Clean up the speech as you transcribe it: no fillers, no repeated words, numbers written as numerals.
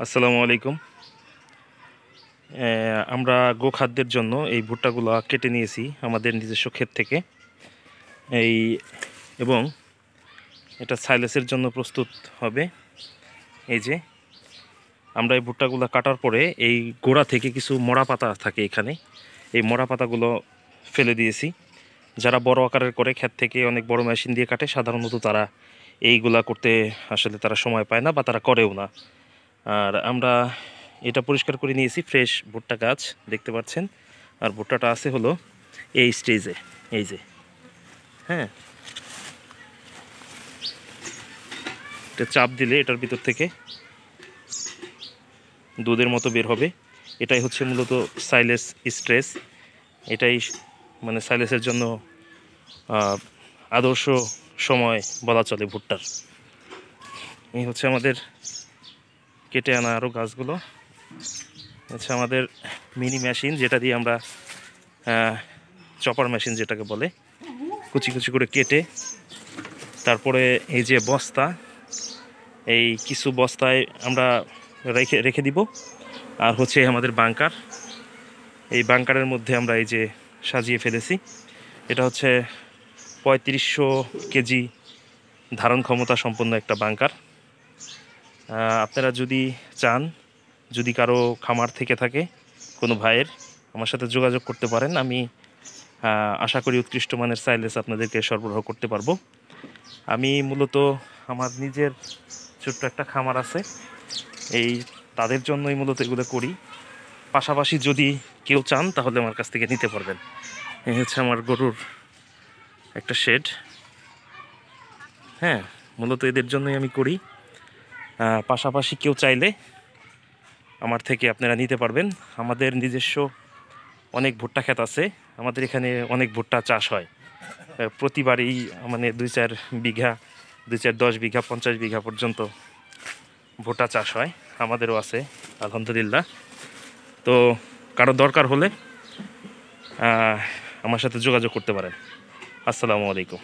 আসসালামু আলাইকুম। আমরা গোখাদ্যের জন্য এই ভুট্টাগুলো কেটে নিয়েছি আমাদের নিজস্ব ক্ষেত থেকে এই এবং এটা সাইলেসের জন্য প্রস্তুত হবে। এই যে আমরা এই ভুট্টাগুলো কাটার পরে এই গোড়া থেকে কিছু মরা পাতা থাকে এখানে, এই মরা পাতাগুলো ফেলে দিয়েছি। যারা বড় আকারের করে ক্ষেত থেকে অনেক বড় মেশিন দিয়ে কাটে, সাধারণত তারা এইগুলা করতে আসলে তারা সময় পায় না বা তারা করেও না। আর আমরা এটা পরিষ্কার করে নিয়েছি, ফ্রেশ ভুট্টা গাছ দেখতে পাচ্ছেন। আর ভুট্টাটা আছে হলো এই স্টেজে, এই যে হ্যাঁ, এটা চাপ দিলে এটার ভিতর থেকে দুধের মতো বের হবে। এটাই হচ্ছে মূলত সাইলেস স্ট্রেস। এটাই মানে সাইলেসের জন্য আদর্শ সময় বলা চলে ভুট্টার। এই হচ্ছে আমাদের কেটে আনা আরও গাছগুলো। আচ্ছা, আমাদের মিনি মেশিন যেটা দিয়ে আমরা চপার মেশিন যেটাকে বলে, কুচি কুচি করে কেটে তারপরে এই যে বস্তা, এই কিছু বস্তায় আমরা রেখে দিব। আর হচ্ছে আমাদের বাংকার, এই বাংকারের মধ্যে আমরা এই যে সাজিয়ে ফেলেছি। এটা হচ্ছে 3500 কেজি ধারণ ক্ষমতা সম্পন্ন একটা বাংকার। আপনারা যদি চান, যদি কারো খামার থেকে থাকে কোনো ভাইয়ের, আমার সাথে যোগাযোগ করতে পারেন। আমি আশা করি উৎকৃষ্ট মানের সাইলেস আপনাদেরকে সরবরাহ করতে পারবো। আমি মূলত আমার নিজের ছোট্ট একটা খামার আছে, এই তাদের জন্যই মূলত এগুলো করি। পাশাপাশি যদি কেউ চান তাহলে আমার কাছ থেকে নিতে পারবেন। এই হচ্ছে আমার গরুর একটা শেড। হ্যাঁ, মূলত এদের জন্যই আমি করি। পাশাপাশি কেউ চাইলে আমার থেকে আপনারা নিতে পারবেন। আমাদের নিজস্ব অনেক ভুট্টা ক্ষেত আছে, আমাদের এখানে অনেক ভুট্টা চাষ হয় প্রতিবারই, মানে 2-4 বিঘা, 2-4-10 বিঘা, 50 বিঘা পর্যন্ত ভুট্টা চাষ হয়। আমাদেরও আছে আলহামদুলিল্লাহ। তো কারো দরকার হলে আমার সাথে যোগাযোগ করতে পারেন। আসসালামু আলাইকুম।